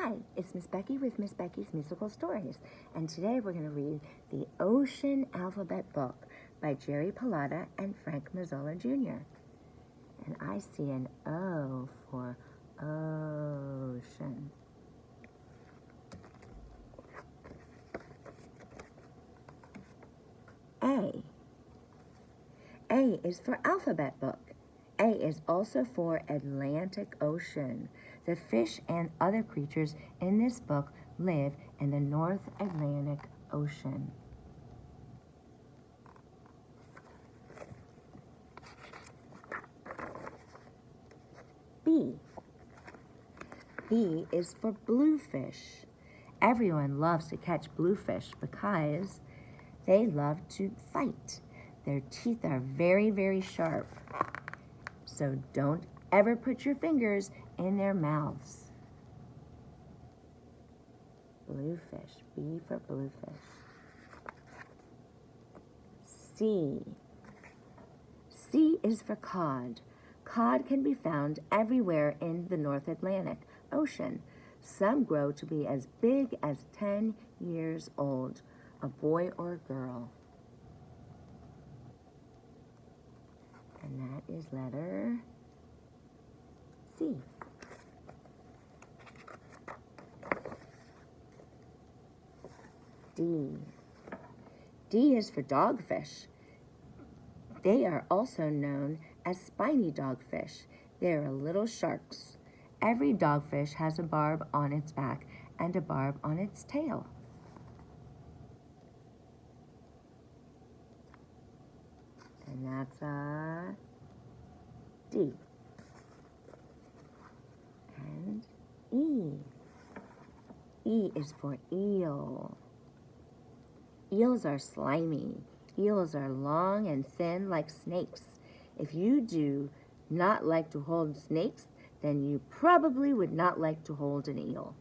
Hi, it's Miss Becky with Miss Becky's Musical Stories, and today we're going to read the Ocean Alphabet Book by Jerry Pallotta and Frank Mazzola Jr. And I see an O for ocean. A. A is for alphabet book. A is also for Atlantic Ocean. The fish and other creatures in this book live in the North Atlantic Ocean. B. B is for bluefish. Everyone loves to catch bluefish because they love to fight. Their teeth are very, very sharp. So don't ever put your fingers in their mouths. Bluefish, B for bluefish. C. C is for cod. Cod can be found everywhere in the North Atlantic Ocean. Some grow to be as big as 10 years old, a boy or a girl. And that is letter C. D. D is for dogfish. They are also known as spiny dogfish. They are little sharks. Every dogfish has a barb on its back and a barb on its tail. And that's a D. And E. E is for eel. Eels are slimy. Eels are long and thin like snakes. If you do not like to hold snakes, then you probably would not like to hold an eel.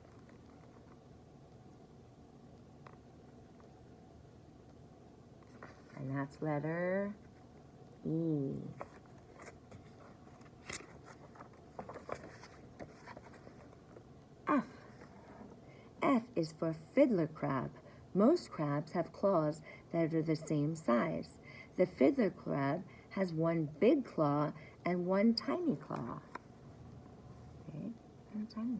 And that's letter E. F. F is for fiddler crab. Most crabs have claws that are the same size. The fiddler crab has one big claw and one tiny claw. Big and tiny.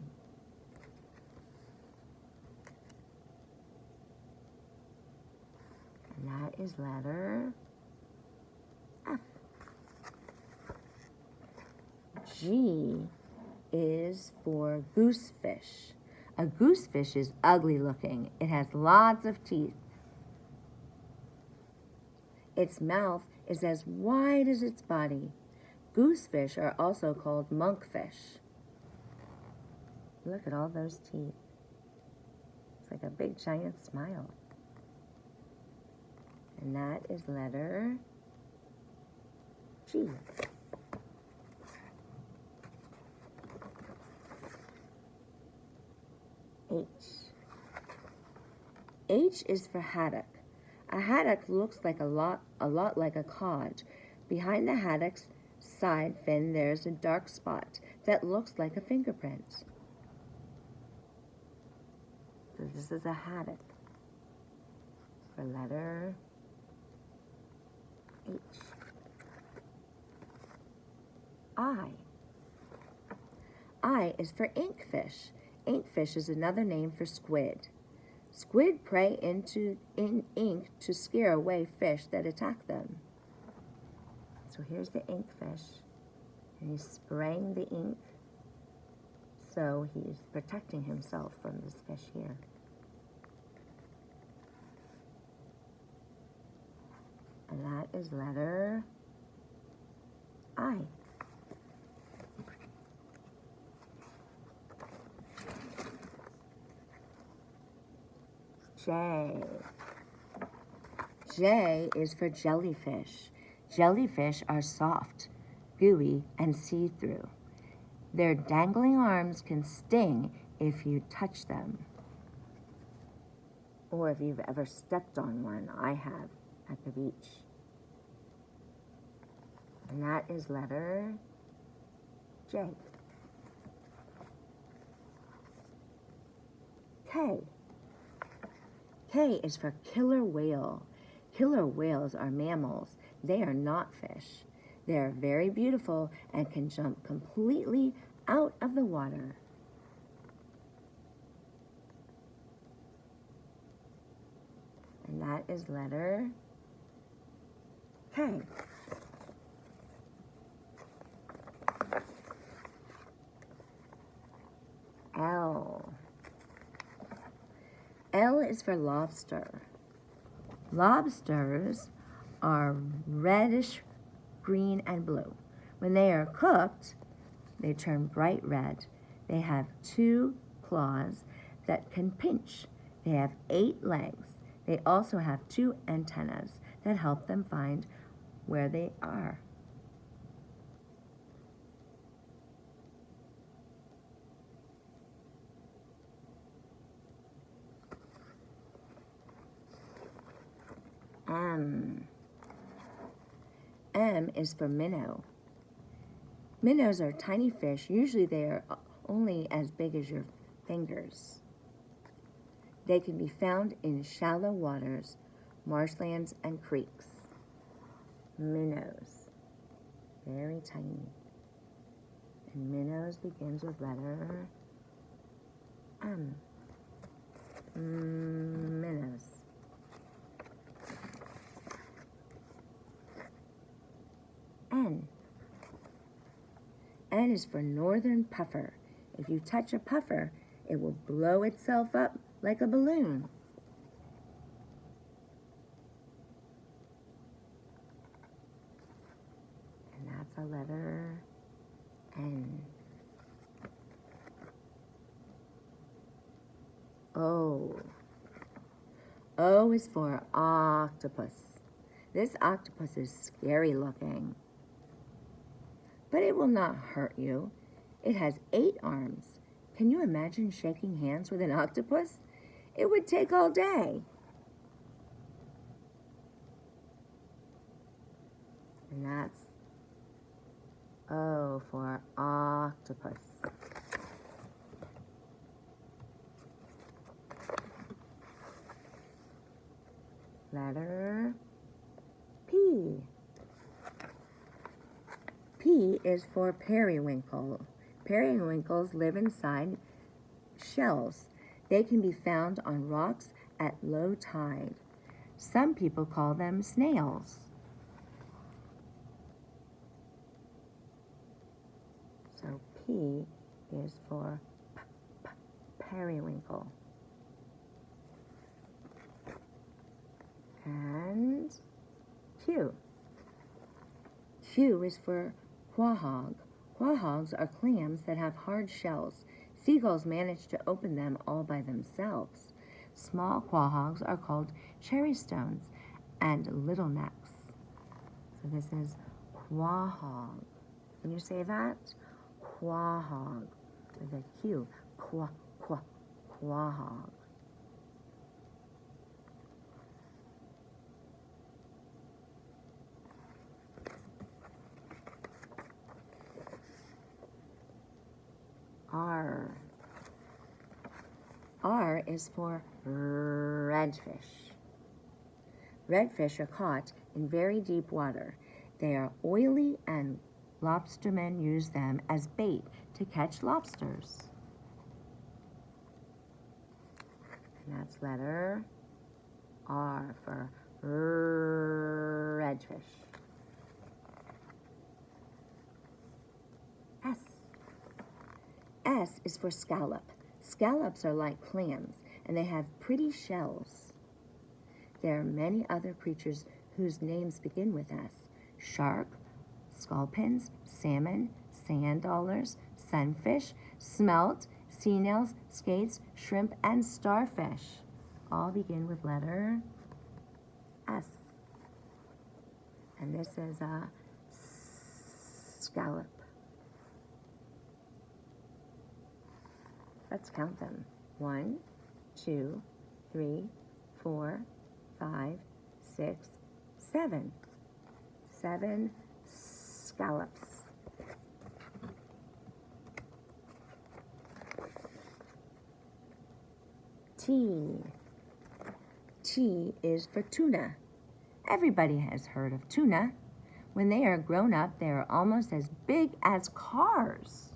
And that is letter F. G is for goosefish. A goosefish is ugly looking. It has lots of teeth. Its mouth is as wide as its body. Goosefish are also called monkfish. Look at all those teeth. It's like a big giant smile. And that is letter G. H. H is for haddock. A haddock looks like a lot like a cod. Behind the haddock's side fin, there's a dark spot that looks like a fingerprint. So this is a haddock for letter H. I. I is for inkfish. Inkfish is another name for squid. Squid prey in ink to scare away fish that attack them. So here's the inkfish, and he's spraying the ink, so he's protecting himself from this fish here. And that is letter I. J. J is for jellyfish. Jellyfish are soft, gooey, and see-through. Their dangling arms can sting if you touch them. Or if you've ever stepped on one. I have at the beach. And that is letter J. K. K is for killer whale. Killer whales are mammals. They are not fish. They are very beautiful and can jump completely out of the water. And that is letter K. L. L is for lobster. Lobsters are reddish green and blue. When they are cooked, they turn bright red. They have 2 claws that can pinch. They have 8 legs. They also have 2 antennas that help them find where they are. M. M is for minnow. Minnows are tiny fish. Usually they are only as big as your fingers. They can be found in shallow waters, marshlands, and creeks. Minnows. Very tiny. And minnows begins with letter M. Minnows. N. N is for northern puffer. If you touch a puffer, it will blow itself up like a balloon. And that's a letter N. O. O is for octopus. This octopus is scary looking, but it will not hurt you. It has 8 arms. Can you imagine shaking hands with an octopus? It would take all day. And that's O for octopus. Letter P. P is for periwinkle. Periwinkles live inside shells. They can be found on rocks at low tide. Some people call them snails. So P is for periwinkle. And Q. Q is for quahog. Quahogs are clams that have hard shells. Seagulls manage to open them all by themselves. Small quahogs are called cherry stones and little necks. So this is quahog. Can you say that? Quahog with a Q. Quahog. R. R is for redfish. Redfish are caught in very deep water. They are oily and lobstermen use them as bait to catch lobsters. And that's letter R for redfish. S. S is for scallop. Scallops are like clams, and they have pretty shells. There are many other creatures whose names begin with S. Shark, sculpins, salmon, sand dollars, sunfish, smelt, sea snails, skates, shrimp, and starfish all begin with letter S. And this is a scallop. Let's count them. 1, 2, 3, 4, 5, 6, 7. 7 scallops. T. T is for tuna. Everybody has heard of tuna. When they are grown up, they are almost as big as cars.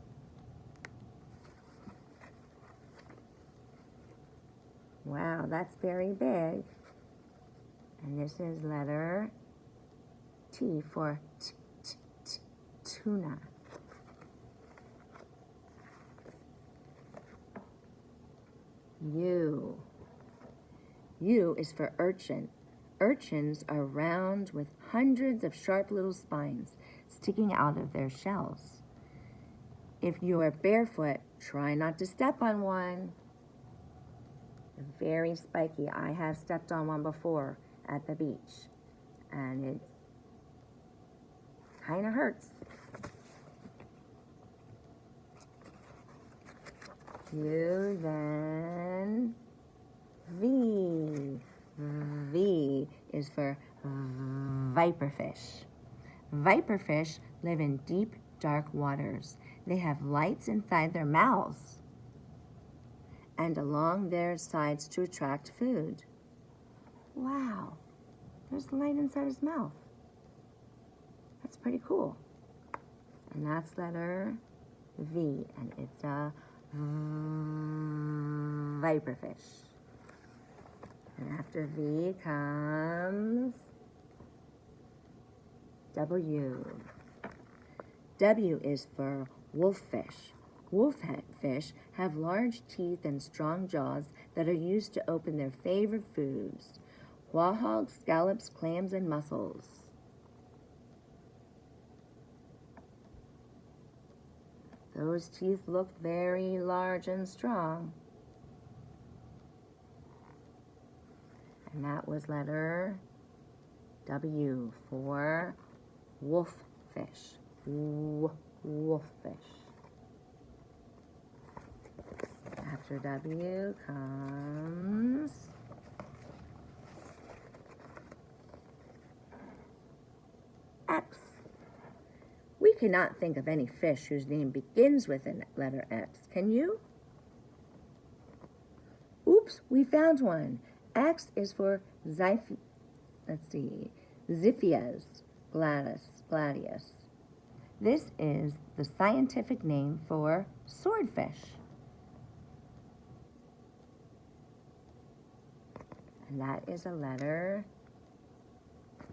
Wow, that's very big. And this is letter T for tuna. U. U is for urchin. Urchins are round with hundreds of sharp little spines sticking out of their shells. If you are barefoot, try not to step on one. They're very spiky. I have stepped on one before at the beach, and it kind of hurts. U, then V. V is for viperfish. Viperfish live in deep, dark waters. They have lights inside their mouths and along their sides to attract food. Wow, there's a light inside his mouth. That's pretty cool. And that's letter V, and it's a viperfish. And after V comes W. W is for wolffish. Wolffish have large teeth and strong jaws that are used to open their favorite foods: quahogs, scallops, clams, and mussels. Those teeth look very large and strong. And that was letter W for wolffish. Wolffish. After W comes X. We cannot think of any fish whose name begins with the letter X. Can you? Oops, we found one. X is for Xiphias gladius. This is the scientific name for swordfish. And that is a letter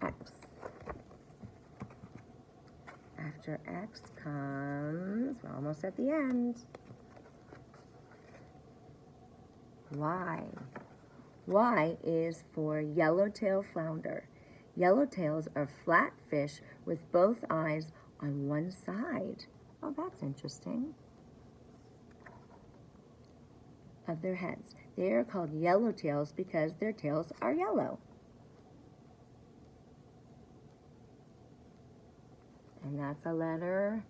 X. After X comes, we're almost at the end, Y. Y is for yellowtail flounder. Yellowtails are flat fish with both eyes on one side. Oh, that's interesting. Of their heads. They are called yellowtails because their tails are yellow. And that's a letter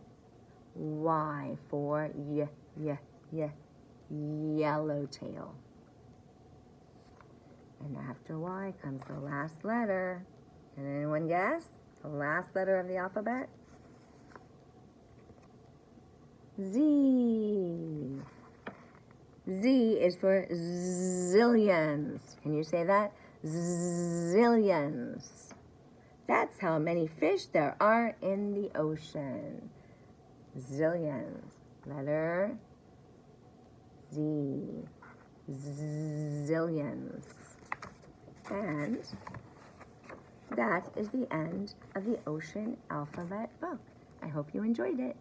Y for yellowtail. And after Y comes the last letter. Can anyone guess the last letter of the alphabet? Z. Z is for zillions. Can you say that? Zillions. That's how many fish there are in the ocean. Zillions. Letter Z. Zillions. And that is the end of the Ocean Alphabet book. I hope you enjoyed it.